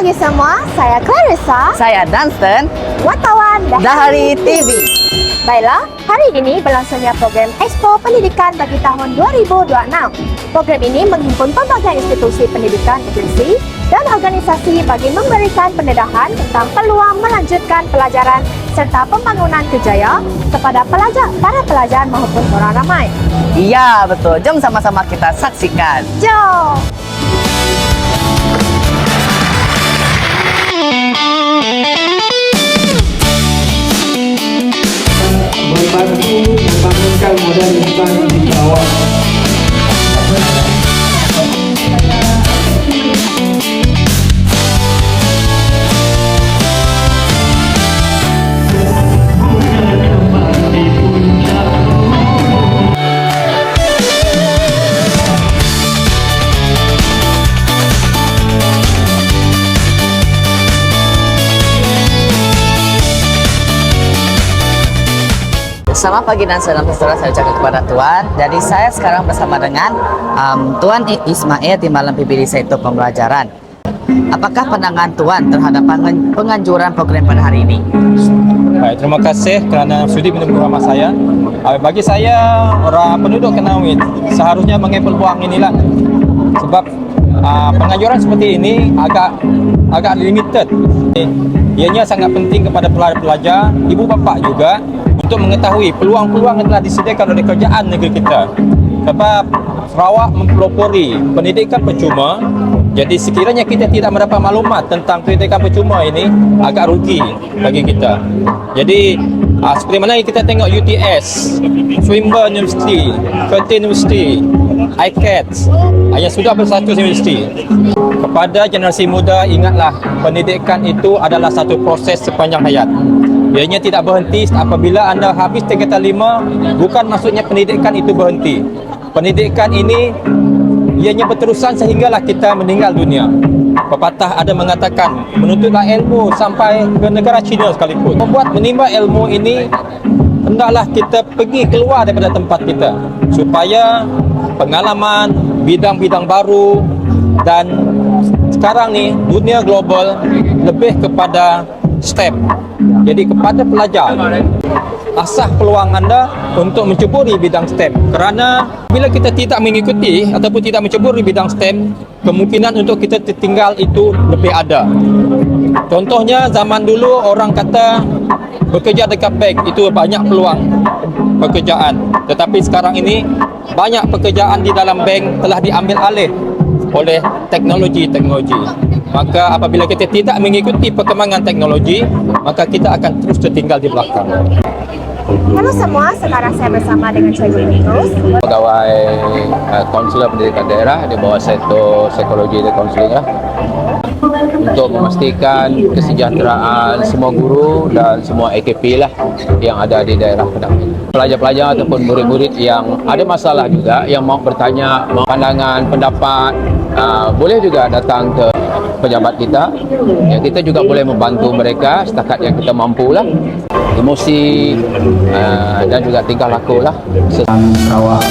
pagi semua, saya Clarissa. Saya Dunstan, Wartawan Dahari TV. Baiklah, hari ini berlangsungnya program Expo Pendidikan bagi tahun 2026. Program ini menghimpun pelbagai institusi pendidikan negeri dan organisasi bagi memberikan pendedahan tentang peluang melanjutkan pelajaran serta pembangunan kerjaya kepada para pelajar maupun orang ramai. Iya, betul. Jom sama-sama kita saksikan. Jom! Membantu membangunkan modal insan di bawah. Selamat pagi dan salam sejahtera, saya ucapkan kepada Tuan. Jadi saya sekarang bersama dengan Tuan Ismail Timbalan PBD Sektor Pembelajaran. Apakah pandangan Tuan terhadap penganjuran program pada hari ini? Baik, terima kasih kerana sudi menemui bersama saya. Bagi saya, orang penduduk Kenawit seharusnya mengambil peluang inilah. Sebab penganjuran seperti ini agak limited. Ianya sangat penting kepada pelajar, ibu bapa juga untuk mengetahui peluang-peluang yang telah disediakan oleh kerajaan negeri kita. Sebab Sarawak mempelopori pendidikan percuma, jadi sekiranya kita tidak mendapat maklumat tentang pendidikan percuma ini, agak rugi bagi kita. Jadi seperti mana kita tengok UTS, Swinburne University, Curtin University, ICAT yang sudah berstatus universiti. Kepada generasi muda, ingatlah pendidikan itu adalah satu proses sepanjang hayat. Ianya tidak berhenti apabila anda habis tingkatan 5, bukan maksudnya pendidikan itu berhenti. Pendidikan ini ianya berterusan sehinggalah kita meninggal dunia. Pepatah ada mengatakan, menuntutlah ilmu sampai ke negara China sekalipun. Membuat menimba ilmu ini, hendaklah kita pergi keluar daripada tempat kita supaya pengalaman, bidang-bidang baru, dan sekarang ni dunia global lebih kepada STEM. Jadi kepada pelajar, asah peluang anda untuk menceburi bidang STEM. Kerana bila kita tidak mengikuti ataupun tidak menceburi bidang STEM, kemungkinan untuk kita tertinggal itu lebih ada. Contohnya zaman dulu orang kata bekerja dekat bank itu banyak peluang pekerjaan. Tetapi sekarang ini banyak pekerjaan di dalam bank telah diambil alih oleh teknologi. Maka apabila kita tidak mengikuti perkembangan teknologi, maka kita akan terus tertinggal di belakang. Halo semua, sekarang saya bersama dengan Cikgu Nicholas. Pegawai Konsuler Pendidikan Daerah di bawah sektor psikologi dan konseling untuk memastikan kesejahteraan semua guru dan semua AKP lah yang ada di daerah Penang. Pelajar-pelajar ataupun murid-murid yang ada masalah juga, yang mau bertanya, mau pandangan, pendapat, boleh juga datang ke pejabat kita. Yang kita juga boleh membantu mereka setakat yang kita mampu lah. Emosi dan juga tingkah laku lah. Sarawak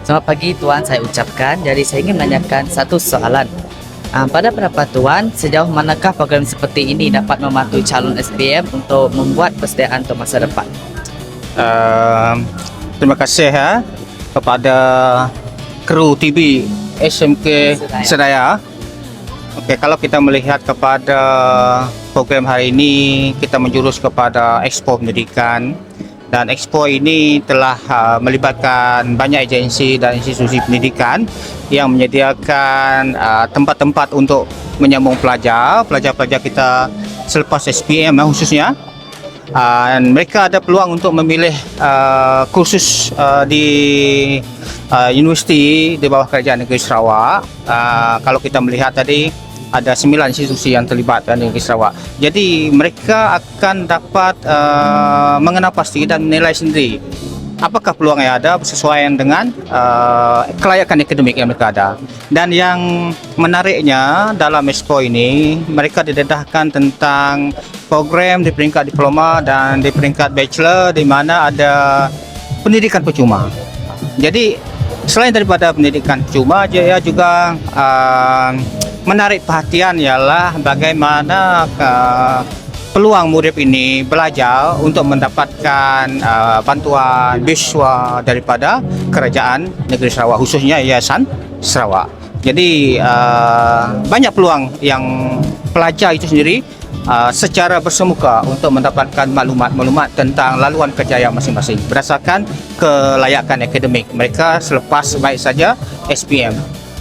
Selamat pagi Tuan, saya ucapkan. Jadi saya ingin menanyakan satu soalan. Pada pendapat Tuan, sejauh manakah program seperti ini dapat membantu calon SPM untuk membuat persediaan untuk masa depan? Terima kasih kepada kru TV SMK Sedaya. Okey, kalau kita melihat kepada program hari ini, kita menjurus kepada Expo Pendidikan, dan Expo ini telah melibatkan banyak agensi dan institusi pendidikan yang menyediakan tempat-tempat untuk menyambung pelajar-pelajar kita selepas SPM khususnya. Mereka ada peluang untuk memilih kursus di universiti di bawah Kerajaan Negeri Sarawak. Kalau kita melihat tadi, ada 9 institusi yang terlibat di Negeri Sarawak. Jadi mereka akan dapat mengenal pasti dan menilai sendiri apakah peluang yang ada bersesuaian dengan kelayakan akademik yang mereka ada. Dan yang menariknya dalam Expo ini, mereka didedahkan tentang program di peringkat diploma dan di peringkat bachelor di mana ada pendidikan percuma. Jadi selain daripada pendidikan percuma, dia juga menarik perhatian ialah bagaimana peluang murid ini belajar untuk mendapatkan bantuan beasiswa daripada Kerajaan Negeri Sarawak, khususnya Yayasan Sarawak. Jadi banyak peluang yang pelajar itu sendiri secara bersemuka untuk mendapatkan maklumat-maklumat tentang laluan kejayaan masing-masing berdasarkan kelayakan akademik mereka selepas baik saja SPM.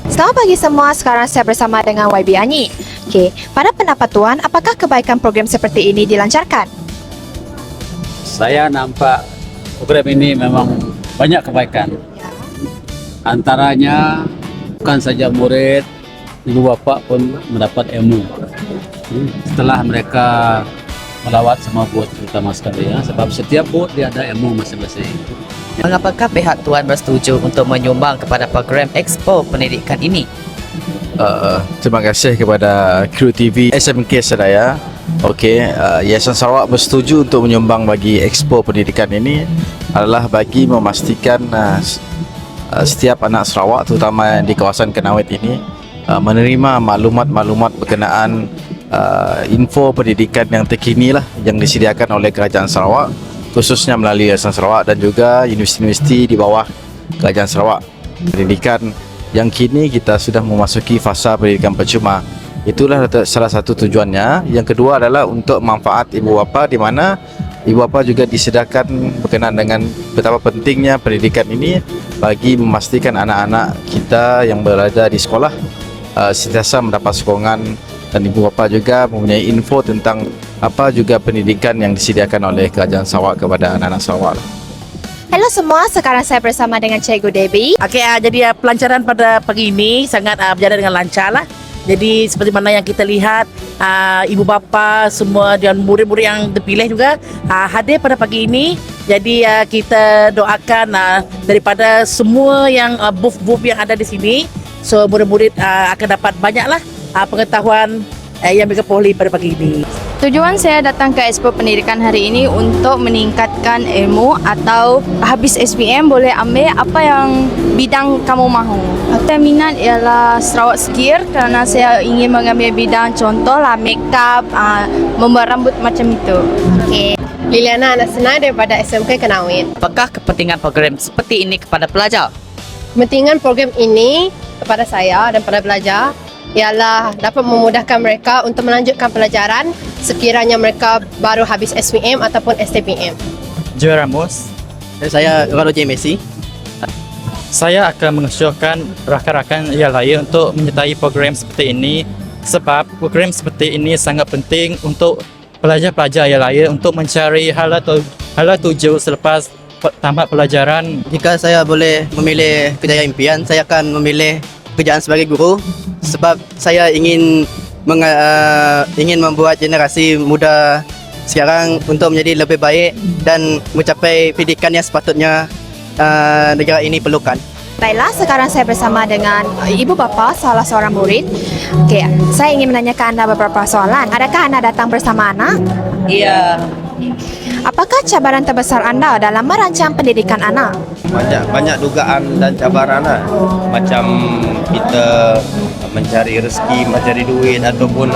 Selamat pagi semua, sekarang saya bersama dengan YB Anyi. Okey, pada pendapat Tuan, apakah kebaikan program seperti ini dilancarkan? Saya nampak program ini memang banyak kebaikan. Antaranya bukan saja murid, ibu bapa pun mendapat ilmu. Setelah mereka melawat semua booth terutama sekali ya, sebab setiap booth dia ada ilmu masing-masing. Mengapakah pihak Tuan bersetuju untuk menyumbang kepada program Expo Pendidikan ini? Terima kasih kepada Kru TV SMK Sedaya. Okey, Yayasan Sarawak bersetuju untuk menyumbang bagi Expo Pendidikan ini adalah bagi memastikan setiap anak Sarawak terutama di kawasan Kenawit ini menerima maklumat-maklumat berkenaan info pendidikan yang terkini lah yang disediakan oleh Kerajaan Sarawak, khususnya melalui Yayasan Sarawak dan juga universiti-universiti di bawah Kerajaan Sarawak. Pendidikan yang kini kita sudah memasuki fasa pendidikan percuma. Itulah salah satu tujuannya. Yang kedua adalah untuk manfaat ibu bapa, di mana ibu bapa juga disediakan berkenaan dengan betapa pentingnya pendidikan ini bagi memastikan anak-anak kita yang berada di sekolah sentiasa mendapat sokongan, dan ibu bapa juga mempunyai info tentang apa juga pendidikan yang disediakan oleh Kerajaan Sarawak kepada anak-anak Sarawak. Hello semua, sekarang saya bersama dengan Cikgu Debbie. Okey, jadi pelancaran pada pagi ini sangat berjalan dengan lancar lah. Jadi seperti mana yang kita lihat, ibu bapa semua dan murid-murid yang terpilih juga hadir pada pagi ini. Jadi kita doakan daripada semua yang booth-booth yang ada di sini, so murid-murid akan dapat banyaklah pengetahuan yang mereka peroleh pada pagi ini. Tujuan saya datang ke Expo Pendidikan hari ini untuk meningkatkan ilmu, atau habis SPM boleh ambil apa yang bidang kamu mahu. Saya minat ialah Sarawak Skill kerana saya ingin mengambil bidang contohlah makeup, membuat rambut macam itu. Okey. Liliana Anak Senai daripada SMK Kenawit. Apakah kepentingan program seperti ini kepada pelajar? Kepentingan program ini kepada saya dan para pelajar ialah dapat memudahkan mereka untuk melanjutkan pelajaran sekiranya mereka baru habis SPM ataupun STPM. Joel Ramos. Saya Roger Messi. Saya akan mengesyorkan rakan-rakan yang lain untuk menyertai program seperti ini, sebab program seperti ini sangat penting untuk pelajar-pelajar yang lain untuk mencari hala tuju selepas tamat pelajaran. Jika saya boleh memilih kejayaan impian, saya akan memilih pekerjaan sebagai guru, sebab saya ingin membuat generasi muda sekarang untuk menjadi lebih baik dan mencapai pendidikan yang sepatutnya negara ini perlukan. Baiklah, sekarang saya bersama dengan ibu bapa salah seorang murid. Okey, saya ingin menanyakan anda beberapa soalan. Adakah anda datang bersama anak? Ya. Apakah cabaran terbesar anda dalam merancang pendidikan anak? Banyak dugaan dan cabaran lah. Macam kita mencari rezeki, mencari duit ataupun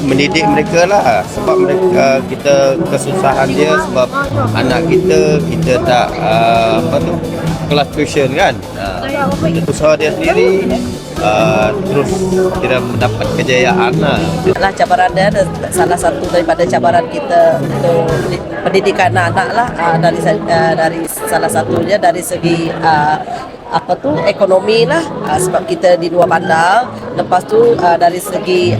mendidik mereka lah. Sebab mereka, kita kesusahan dia sebab anak kita tak kelas tuition kan. Usaha dia sendiri terus kita mendapat kejayaan lah. Cabaran dia salah satu daripada cabaran kita untuk pendidikan anak-anak lah, dari salah satunya dari segi ekonomi lah, sebab kita di luar bandar. Lepas tu dari segi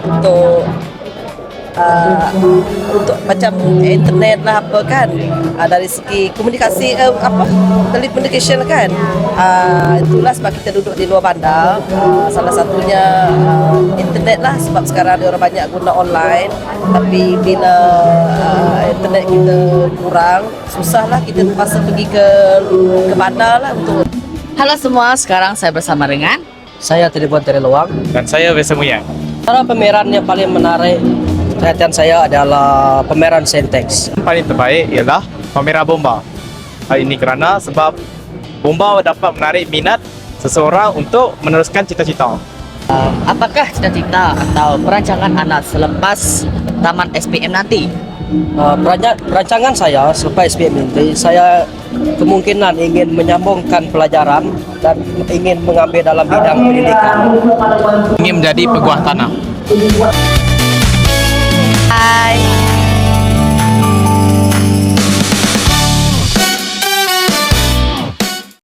untuk untuk macam internet lah apa kan, dari segi komunikasi telecommunication kan, itulah sebab kita duduk di luar bandar. Salah satunya internet lah, sebab sekarang orang banyak guna online, tapi bila internet kita kurang, susahlah kita terpaksa pergi ke bandar lah untuk. Halo semua, sekarang saya bersama dengan Saya Telefon Luang. Dan saya Wesemuyang. Cara pameran yang paling menarik perhatian saya adalah pameran Sentex. Yang paling terbaik ialah pameran bomba. Hal ini kerana sebab bomba dapat menarik minat seseorang untuk meneruskan cita-cita. apakah cita-cita atau perancangan anak selepas taman SPM nanti? Perancangan saya selepas SPM nanti, saya kemungkinan ingin menyambungkan pelajaran dan ingin mengambil dalam bidang pendidikan. Ingin menjadi peguah tanah. Hai,